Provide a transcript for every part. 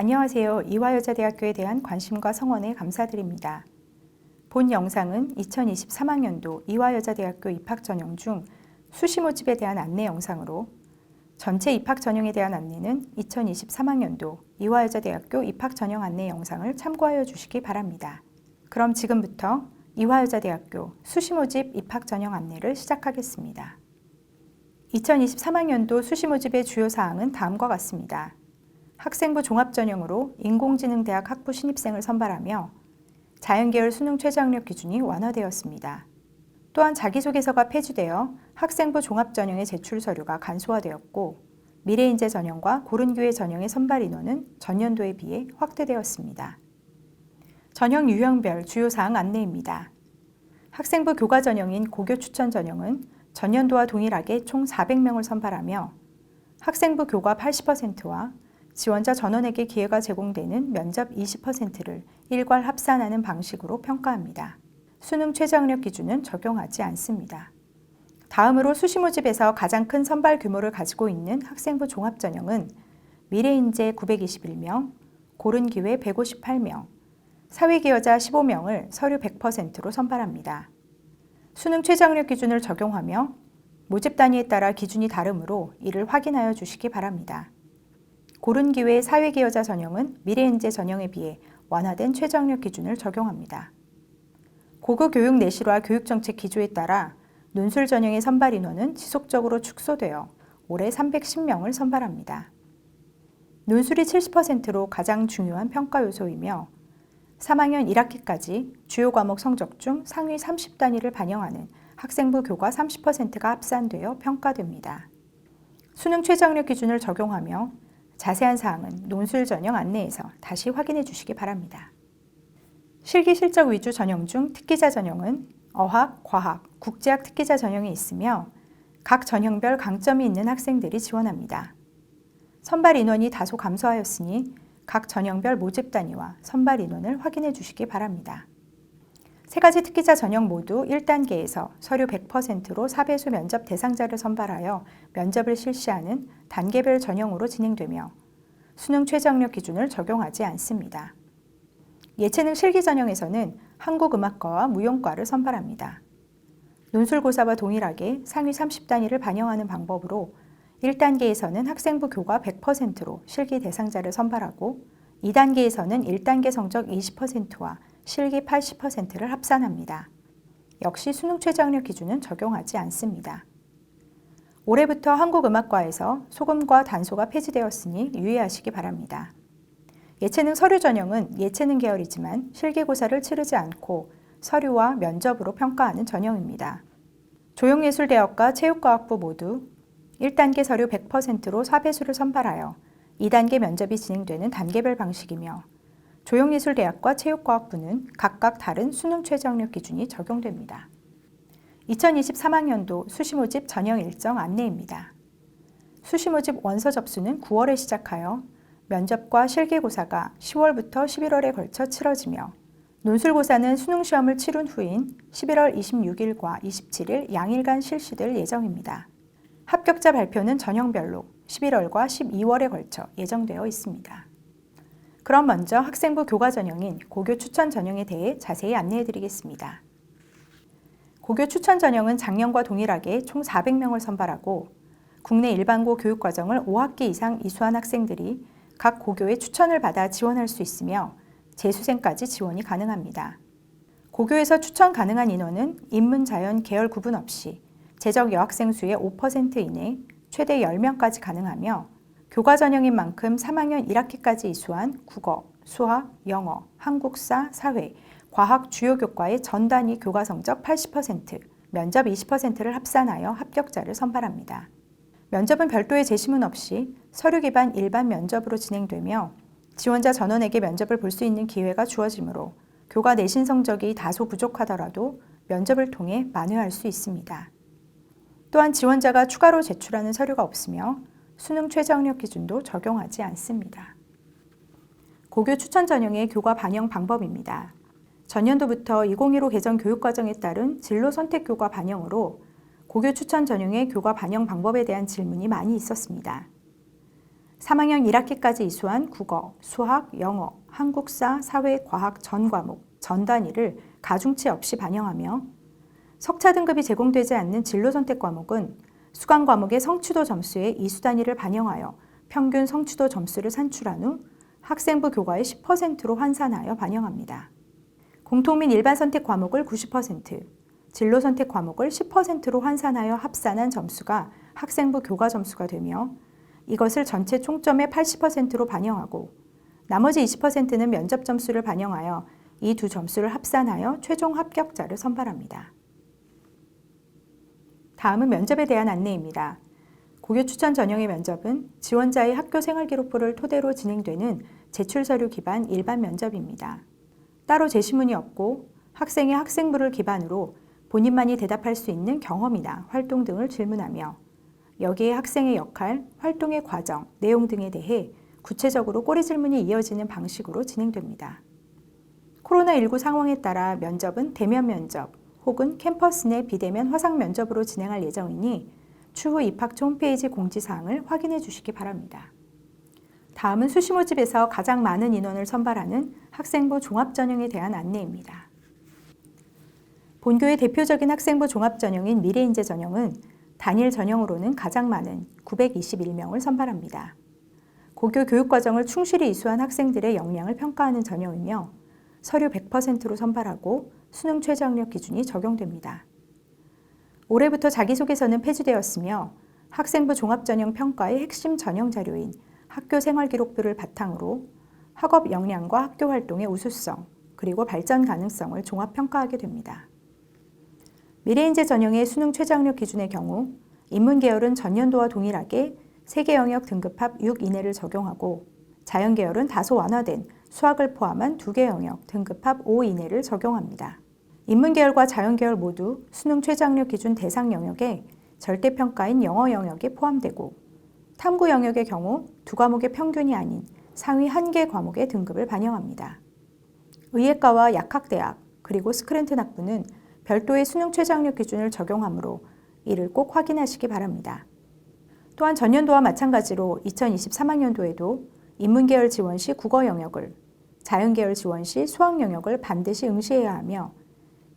안녕하세요. 이화여자대학교에 대한 관심과 성원에 감사드립니다. 본 영상은 2023학년도 이화여자대학교 입학 전형 중 수시 모집에 대한 안내 영상으로 전체 입학 전형에 대한 안내는 2023학년도 이화여자대학교 입학 전형 안내 영상을 참고하여 주시기 바랍니다. 그럼 지금부터 이화여자대학교 수시 모집 입학 전형 안내를 시작하겠습니다. 2023학년도 수시 모집의 주요 사항은 다음과 같습니다. 학생부 종합전형으로 인공지능대학 학부 신입생을 선발하며 자연계열 수능 최저학력 기준이 완화되었습니다. 또한 자기소개서가 폐지되어 학생부 종합전형의 제출 서류가 간소화되었고 미래인재 전형과 고른기회 전형의 선발 인원은 전년도에 비해 확대되었습니다. 전형 유형별 주요 사항 안내입니다. 학생부 교과 전형인 고교 추천 전형은 전년도와 동일하게 총 400명을 선발하며 학생부 교과 80%와 지원자 전원에게 기회가 제공되는 면접 20%를 일괄 합산하는 방식으로 평가합니다. 수능 최저학력 기준은 적용하지 않습니다. 다음으로 수시 모집에서 가장 큰 선발 규모를 가지고 있는 학생부 종합전형은 미래인재 921명, 고른기회 158명, 사회기여자 15명을 서류 100%로 선발합니다. 수능 최저학력 기준을 적용하며 모집 단위에 따라 기준이 다르므로 이를 확인하여 주시기 바랍니다. 고른기회 사회기여자 전형은 미래인재 전형에 비해 완화된 최저학력 기준을 적용합니다. 고교 교육 내실화 교육정책 기조에 따라 논술 전형의 선발 인원은 지속적으로 축소되어 올해 310명을 선발합니다. 논술이 70%로 가장 중요한 평가 요소이며 3학년 1학기까지 주요 과목 성적 중 상위 30단위를 반영하는 학생부 교과 30%가 합산되어 평가됩니다. 수능 최저학력 기준을 적용하며 자세한 사항은 논술 전형 안내에서 다시 확인해 주시기 바랍니다. 실기 실적 위주 전형 중 특기자 전형은 어학, 과학, 국제학 특기자 전형이 있으며 각 전형별 강점이 있는 학생들이 지원합니다. 선발 인원이 다소 감소하였으니 각 전형별 모집 단위와 선발 인원을 확인해 주시기 바랍니다. 세 가지 특기자 전형 모두 1단계에서 서류 100%로 4배수 면접 대상자를 선발하여 면접을 실시하는 단계별 전형으로 진행되며 수능 최저학력 기준을 적용하지 않습니다. 예체능 실기 전형에서는 한국음악과와 무용과를 선발합니다. 논술고사와 동일하게 상위 30단위를 반영하는 방법으로 1단계에서는 학생부 교과 100%로 실기 대상자를 선발하고 2단계에서는 1단계 성적 20%와 실기 80%를 합산합니다. 역시 수능 최저학력 기준은 적용하지 않습니다. 올해부터 한국음악과에서 소금과 단소가 폐지되었으니 유의하시기 바랍니다. 예체능 서류 전형은 예체능 계열이지만 실기고사를 치르지 않고 서류와 면접으로 평가하는 전형입니다. 조형예술대학과 체육과학부 모두 1단계 서류 100%로 4배수를 선발하여 2단계 면접이 진행되는 단계별 방식이며 조형예술대학과 체육과학부는 각각 다른 수능 최저학력 기준이 적용됩니다. 2023학년도 수시 모집 전형 일정 안내입니다. 수시 모집 원서 접수는 9월에 시작하여 면접과 실기고사가 10월부터 11월에 걸쳐 치러지며 논술고사는 수능시험을 치른 후인 11월 26일과 27일 양일간 실시될 예정입니다. 합격자 발표는 전형별로 11월과 12월에 걸쳐 예정되어 있습니다. 그럼 먼저 학생부 교과 전형인 고교 추천 전형에 대해 자세히 안내해 드리겠습니다. 고교 추천 전형은 작년과 동일하게 총 400명을 선발하고 국내 일반고 교육과정을 5학기 이상 이수한 학생들이 각 고교의 추천을 받아 지원할 수 있으며 재수생까지 지원이 가능합니다. 고교에서 추천 가능한 인원은 인문, 자연, 계열 구분 없이 재적 여학생 수의 5% 이내 최대 10명까지 가능하며 교과 전형인 만큼 3학년 1학기까지 이수한 국어, 수학, 영어, 한국사, 사회, 과학 주요 교과의 전 단위 교과 성적 80%, 면접 20%를 합산하여 합격자를 선발합니다. 면접은 별도의 재시문 없이 서류 기반 일반 면접으로 진행되며 지원자 전원에게 면접을 볼 수 있는 기회가 주어지므로 교과 내신 성적이 다소 부족하더라도 면접을 통해 만회할 수 있습니다. 또한 지원자가 추가로 제출하는 서류가 없으며 수능 최저학력 기준도 적용하지 않습니다. 고교 추천 전형의 교과 반영 방법입니다. 전년도부터 2015 개정 교육과정에 따른 진로 선택 교과 반영으로 고교 추천 전형의 교과 반영 방법에 대한 질문이 많이 있었습니다. 3학년 1학기까지 이수한 국어, 수학, 영어, 한국사, 사회, 과학 전 과목, 전 단위를 가중치 없이 반영하며 석차 등급이 제공되지 않는 진로 선택 과목은 수강 과목의 성취도 점수의 이수 단위를 반영하여 평균 성취도 점수를 산출한 후 학생부 교과의 10%로 환산하여 반영합니다. 공통 및 일반 선택 과목을 90%, 진로 선택 과목을 10%로 환산하여 합산한 점수가 학생부 교과 점수가 되며 이것을 전체 총점의 80%로 반영하고 나머지 20%는 면접 점수를 반영하여 이 두 점수를 합산하여 최종 합격자를 선발합니다. 다음은 면접에 대한 안내입니다. 고교 추천 전형의 면접은 지원자의 학교 생활기록부를 토대로 진행되는 제출서류 기반 일반 면접입니다. 따로 제시문이 없고 학생의 학생부를 기반으로 본인만이 대답할 수 있는 경험이나 활동 등을 질문하며 여기에 학생의 역할, 활동의 과정, 내용 등에 대해 구체적으로 꼬리 질문이 이어지는 방식으로 진행됩니다. 코로나19 상황에 따라 면접은 대면 면접 혹은 캠퍼스 내 비대면 화상 면접으로 진행할 예정이니 추후 입학처 홈페이지 공지사항을 확인해 주시기 바랍니다. 다음은 수시 모집에서 가장 많은 인원을 선발하는 학생부 종합전형에 대한 안내입니다. 본교의 대표적인 학생부 종합전형인 미래인재 전형은 단일 전형으로는 가장 많은 921명을 선발합니다. 고교 교육과정을 충실히 이수한 학생들의 역량을 평가하는 전형이며 서류 100%로 선발하고 수능 최저학력 기준이 적용됩니다. 올해부터 자기소개서는 폐지되었으며 학생부 종합전형 평가의 핵심 전형 자료인 학교 생활기록부를 바탕으로 학업 역량과 학교 활동의 우수성, 그리고 발전 가능성을 종합평가하게 됩니다. 미래인재 전형의 수능 최저학력 기준의 경우 인문계열은 전년도와 동일하게 3개 영역 등급합 6 이내를 적용하고 자연계열은 다소 완화된 수학을 포함한 2개 영역 등급합 5 이내를 적용합니다. 인문계열과 자연계열 모두 수능 최저학력 기준 대상 영역에 절대평가인 영어 영역이 포함되고 탐구 영역의 경우 2과목의 평균이 아닌 상위 1개 과목의 등급을 반영합니다. 의예과와 약학대학 그리고 스크랜튼 학부는 별도의 수능 최저학력 기준을 적용하므로 이를 꼭 확인하시기 바랍니다. 또한 전년도와 마찬가지로 2023학년도에도 인문계열 지원 시 국어 영역을, 자연계열 지원 시 수학 영역을 반드시 응시해야 하며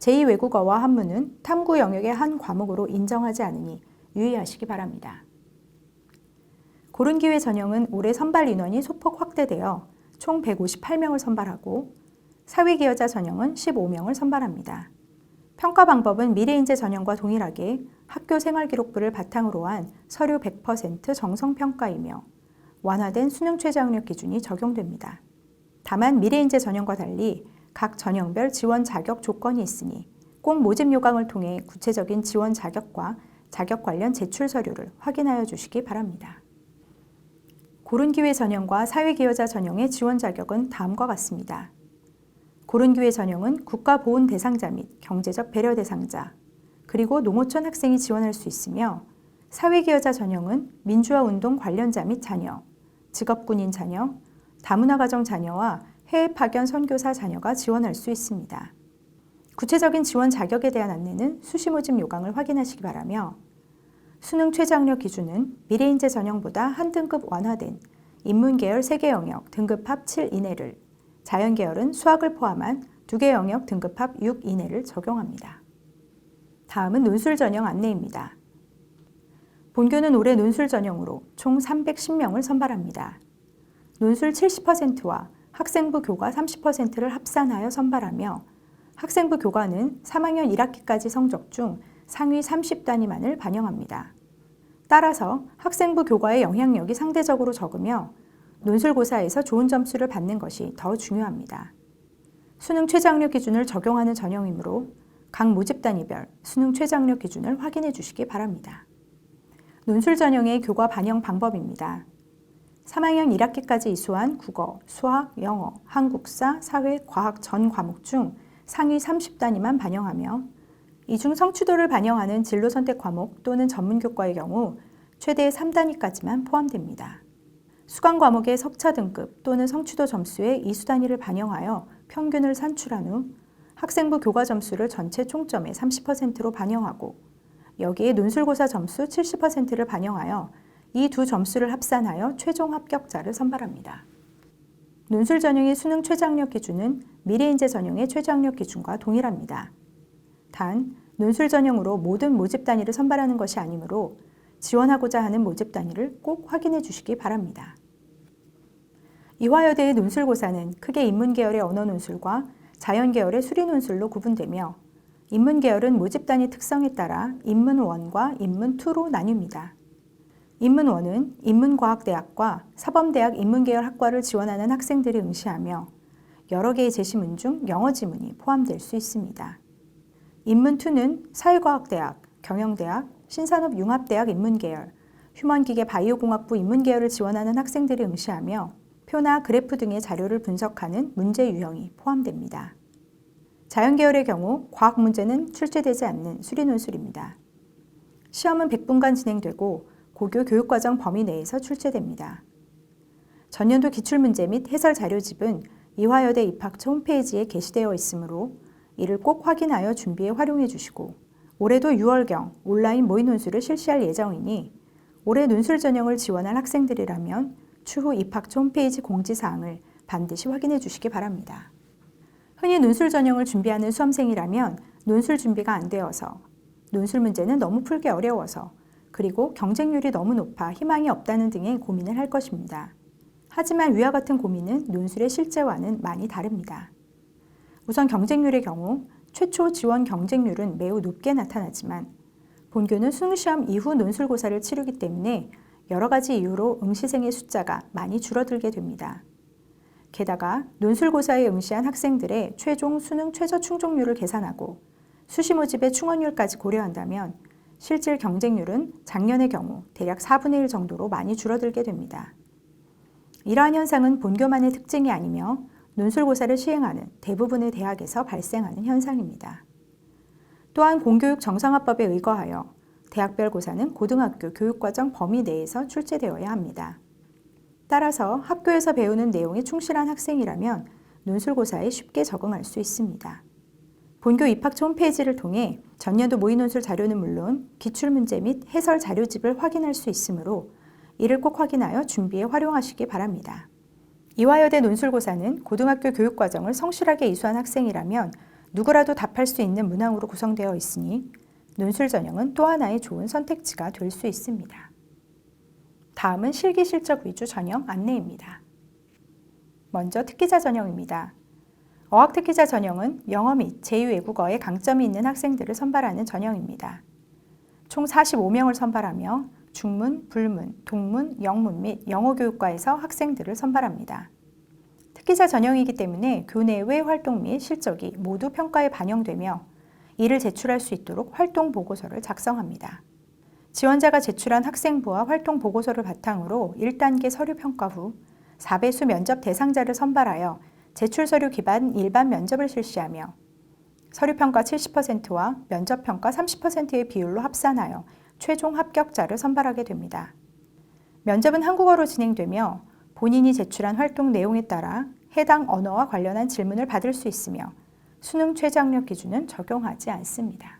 제2외국어와 한문은 탐구 영역의 한 과목으로 인정하지 않으니 유의하시기 바랍니다. 고른기회 전형은 올해 선발 인원이 소폭 확대되어 총 158명을 선발하고 사회기여자 전형은 15명을 선발합니다. 평가 방법은 미래인재 전형과 동일하게 학교 생활기록부를 바탕으로 한 서류 100% 정성평가이며 완화된 수능 최저학력 기준이 적용됩니다. 다만 미래인재 전형과 달리 각 전형별 지원 자격 조건이 있으니 꼭 모집 요강을 통해 구체적인 지원 자격과 자격 관련 제출 서류를 확인하여 주시기 바랍니다. 고른기회 전형과 사회기여자 전형의 지원 자격은 다음과 같습니다. 고른기회 전형은 국가보훈 대상자 및 경제적 배려 대상자, 그리고 농어촌 학생이 지원할 수 있으며 사회기여자 전형은 민주화운동 관련자 및 자녀, 직업군인 자녀, 다문화가정 자녀와 해외 파견 선교사 자녀가 지원할 수 있습니다. 구체적인 지원 자격에 대한 안내는 수시 모집 요강을 확인하시기 바라며 수능 최저학력 기준은 미래인재 전형보다 한 등급 완화된 인문계열 3개 영역 등급합 7 이내를, 자연계열은 수학을 포함한 2개 영역 등급합 6 이내를 적용합니다. 다음은 논술 전형 안내입니다. 본교는 올해 논술 전형으로 총 310명을 선발합니다. 논술 70%와 학생부 교과 30%를 합산하여 선발하며 학생부 교과는 3학년 1학기까지 성적 중 상위 30단위만을 반영합니다. 따라서 학생부 교과의 영향력이 상대적으로 적으며 논술고사에서 좋은 점수를 받는 것이 더 중요합니다. 수능 최저학력 기준을 적용하는 전형이므로 각 모집 단위별 수능 최저학력 기준을 확인해 주시기 바랍니다. 논술 전형의 교과 반영 방법입니다. 3학년 1학기까지 이수한 국어, 수학, 영어, 한국사, 사회, 과학 전 과목 중 상위 30단위만 반영하며 이 중 성취도를 반영하는 진로 선택 과목 또는 전문교과의 경우 최대 3단위까지만 포함됩니다. 수강 과목의 석차 등급 또는 성취도 점수의 이수 단위를 반영하여 평균을 산출한 후 학생부 교과 점수를 전체 총점의 30%로 반영하고 여기에 논술고사 점수 70%를 반영하여 이 두 점수를 합산하여 최종 합격자를 선발합니다. 논술 전형의 수능 최저학력 기준은 미래인재 전형의 최저학력 기준과 동일합니다. 단, 논술 전형으로 모든 모집 단위를 선발하는 것이 아니므로 지원하고자 하는 모집 단위를 꼭 확인해 주시기 바랍니다. 이화여대의 논술고사는 크게 인문계열의 언어논술과 자연계열의 수리논술로 구분되며 인문계열은 모집 단위 특성에 따라 인문1과 인문2로 나뉩니다. 인문1은 인문과학대학과 사범대학 인문계열 학과를 지원하는 학생들이 응시하며 여러 개의 제시문 중 영어 지문이 포함될 수 있습니다. 인문2는 사회과학대학, 경영대학, 신산업융합대학 인문계열, 휴먼기계바이오공학부 인문계열을 지원하는 학생들이 응시하며 표나 그래프 등의 자료를 분석하는 문제 유형이 포함됩니다. 자연계열의 경우 과학 문제는 출제되지 않는 수리논술입니다. 시험은 100분간 진행되고 고교 교육과정 범위 내에서 출제됩니다. 전년도 기출문제 및 해설 자료집은 이화여대 입학처 홈페이지에 게시되어 있으므로 이를 꼭 확인하여 준비에 활용해 주시고 올해도 6월경 온라인 모의 논술을 실시할 예정이니 올해 논술 전형을 지원할 학생들이라면 추후 입학처 홈페이지 공지사항을 반드시 확인해 주시기 바랍니다. 흔히 논술 전형을 준비하는 수험생이라면 논술 준비가 안 되어서, 논술 문제는 너무 풀기 어려워서, 그리고 경쟁률이 너무 높아 희망이 없다는 등의 고민을 할 것입니다. 하지만 위와 같은 고민은 논술의 실제와는 많이 다릅니다. 우선 경쟁률의 경우 최초 지원 경쟁률은 매우 높게 나타나지만 본교는 수능시험 이후 논술고사를 치르기 때문에 여러 가지 이유로 응시생의 숫자가 많이 줄어들게 됩니다. 게다가 논술고사에 응시한 학생들의 최종 수능 최저 충족률을 계산하고 수시 모집의 충원율까지 고려한다면 실질 경쟁률은 작년의 경우 대략 4분의 1 정도로 많이 줄어들게 됩니다. 이러한 현상은 본교만의 특징이 아니며 논술고사를 시행하는 대부분의 대학에서 발생하는 현상입니다. 또한 공교육 정상화법에 의거하여 대학별 고사는 고등학교 교육과정 범위 내에서 출제되어야 합니다. 따라서 학교에서 배우는 내용에 충실한 학생이라면 논술고사에 쉽게 적응할 수 있습니다. 본교 입학처 홈페이지를 통해 전년도 모의논술 자료는 물론 기출문제 및 해설 자료집을 확인할 수 있으므로 이를 꼭 확인하여 준비에 활용하시기 바랍니다. 이화여대 논술고사는 고등학교 교육과정을 성실하게 이수한 학생이라면 누구라도 답할 수 있는 문항으로 구성되어 있으니 논술 전형은 또 하나의 좋은 선택지가 될 수 있습니다. 다음은 실기 실적 위주 전형 안내입니다. 먼저 특기자 전형입니다. 어학특기자 전형은 영어 및 제2외국어에 강점이 있는 학생들을 선발하는 전형입니다. 총 45명을 선발하며 중문, 불문, 동문, 영문 및 영어교육과에서 학생들을 선발합니다. 특기자 전형이기 때문에 교내 외 활동 및 실적이 모두 평가에 반영되며 이를 제출할 수 있도록 활동 보고서를 작성합니다. 지원자가 제출한 학생부와 활동 보고서를 바탕으로 1단계 서류 평가 후 4배수 면접 대상자를 선발하여 제출 서류 기반 일반 면접을 실시하며 서류 평가 70%와 면접 평가 30%의 비율로 합산하여 최종 합격자를 선발하게 됩니다. 면접은 한국어로 진행되며 본인이 제출한 활동 내용에 따라 해당 언어와 관련한 질문을 받을 수 있으며 수능 최저학력 기준은 적용하지 않습니다.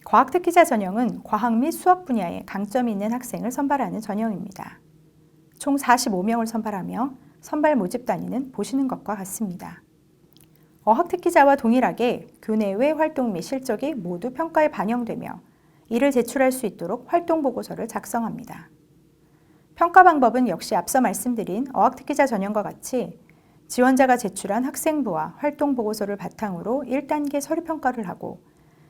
과학특기자 전형은 과학 및 수학 분야에 강점이 있는 학생을 선발하는 전형입니다. 총 45명을 선발하며 선발 모집 단위는 보시는 것과 같습니다. 어학특기자와 동일하게 교내 외 활동 및 실적이 모두 평가에 반영되며 이를 제출할 수 있도록 활동 보고서를 작성합니다. 평가 방법은 역시 앞서 말씀드린 어학특기자 전형과 같이 지원자가 제출한 학생부와 활동 보고서를 바탕으로 1단계 서류 평가를 하고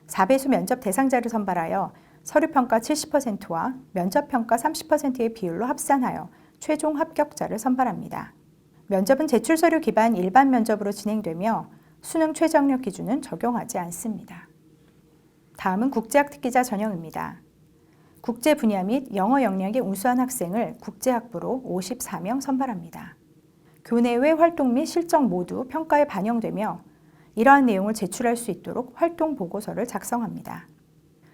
4배수 면접 대상자를 선발하여 서류 평가 70%와 면접 평가 30%의 비율로 합산하여 최종 합격자를 선발합니다. 면접은 제출 서류 기반 일반 면접으로 진행되며 수능 최저학력 기준은 적용하지 않습니다. 다음은 국제학특기자 전형입니다. 국제 분야 및 영어 역량이 우수한 학생을 국제학부로 54명 선발합니다. 교내 외 활동 및 실적 모두 평가에 반영되며 이러한 내용을 제출할 수 있도록 활동 보고서를 작성합니다.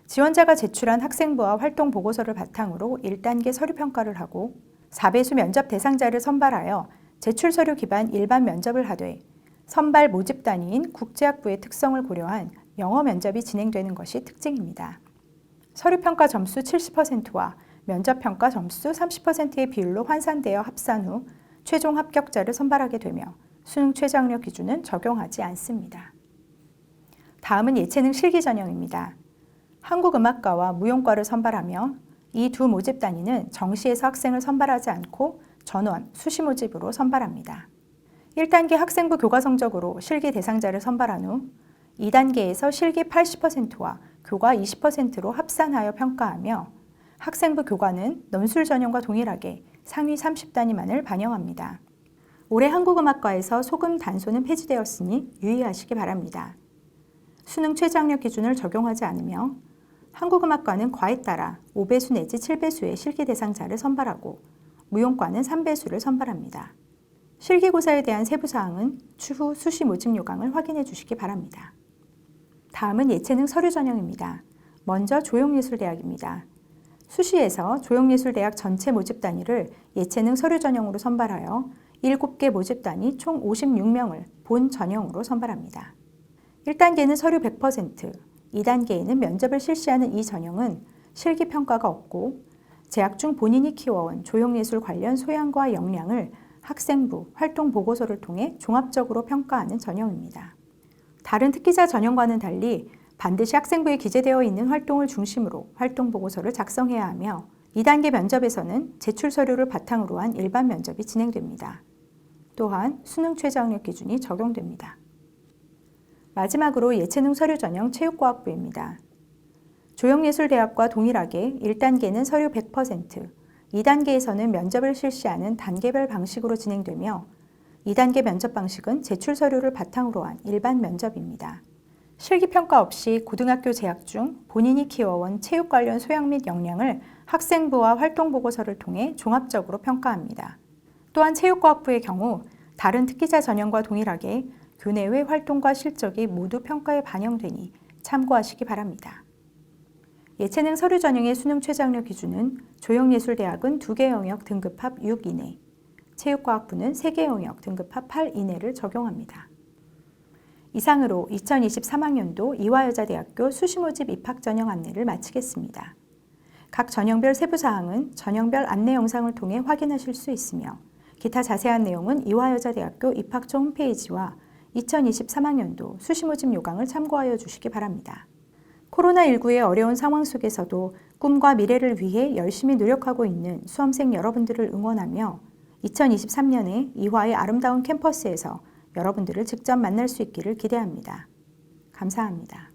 지원자가 제출한 학생부와 활동 보고서를 바탕으로 1단계 서류 평가를 하고 4배수 면접 대상자를 선발하여 제출 서류 기반 일반 면접을 하되 선발 모집 단위인 국제학부의 특성을 고려한 영어 면접이 진행되는 것이 특징입니다. 서류 평가 점수 70%와 면접평가 점수 30%의 비율로 환산되어 합산 후 최종 합격자를 선발하게 되며 수능 최저학력 기준은 적용하지 않습니다. 다음은 예체능 실기 전형입니다. 한국음악과와 무용과를 선발하며 이 두 모집 단위는 정시에서 학생을 선발하지 않고 전원, 수시 모집으로 선발합니다. 1단계 학생부 교과 성적으로 실기 대상자를 선발한 후 2단계에서 실기 80%와 교과 20%로 합산하여 평가하며 학생부 교과는 논술 전형과 동일하게 상위 30단위만을 반영합니다. 올해 한국음악과에서 소금 단소는 폐지되었으니 유의하시기 바랍니다. 수능 최저학력 기준을 적용하지 않으며 한국음악과는 과에 따라 5배수 내지 7배수의 실기 대상자를 선발하고 무용과는 3배수를 선발합니다. 실기고사에 대한 세부사항은 추후 수시 모집 요강을 확인해 주시기 바랍니다. 다음은 예체능 서류 전형입니다. 먼저 조용예술대학입니다. 수시에서 조용예술대학 전체 모집 단위를 예체능 서류 전형으로 선발하여 7개 모집 단위 총 56명을 본 전형으로 선발합니다. 1단계는 서류 100%, 2단계에는 면접을 실시하는 이 전형은 실기평가가 없고 재학 중 본인이 키워온 조형예술 관련 소양과 역량을 학생부, 활동보고서를 통해 종합적으로 평가하는 전형입니다. 다른 특기자 전형과는 달리 반드시 학생부에 기재되어 있는 활동을 중심으로 활동보고서를 작성해야 하며 2단계 면접에서는 제출 서류를 바탕으로 한 일반 면접이 진행됩니다. 또한 수능 최저학력 기준이 적용됩니다. 마지막으로 예체능 서류 전형 체육과학부입니다. 조형예술대학과 동일하게 1단계는 서류 100%, 2단계에서는 면접을 실시하는 단계별 방식으로 진행되며 2단계 면접 방식은 제출 서류를 바탕으로 한 일반 면접입니다. 실기평가 없이 고등학교 재학 중 본인이 키워온 체육 관련 소양 및 역량을 학생부와 활동보고서를 통해 종합적으로 평가합니다. 또한 체육과학부의 경우 다른 특기자 전형과 동일하게 교내외 활동과 실적이 모두 평가에 반영되니 참고하시기 바랍니다. 예체능 서류 전형의 수능 최저학력 기준은 조형예술대학은 2개 영역 등급합 6 이내, 체육과학부는 3개 영역 등급합 8 이내를 적용합니다. 이상으로 2023학년도 이화여자대학교 수시모집 입학전형 안내를 마치겠습니다. 각 전형별 세부사항은 전형별 안내 영상을 통해 확인하실 수 있으며 기타 자세한 내용은 이화여자대학교 입학처 홈페이지와 2023학년도 수시모집 요강을 참고하여 주시기 바랍니다. 코로나19의 어려운 상황 속에서도 꿈과 미래를 위해 열심히 노력하고 있는 수험생 여러분들을 응원하며 2023년에 이화의 아름다운 캠퍼스에서 여러분들을 직접 만날 수 있기를 기대합니다. 감사합니다.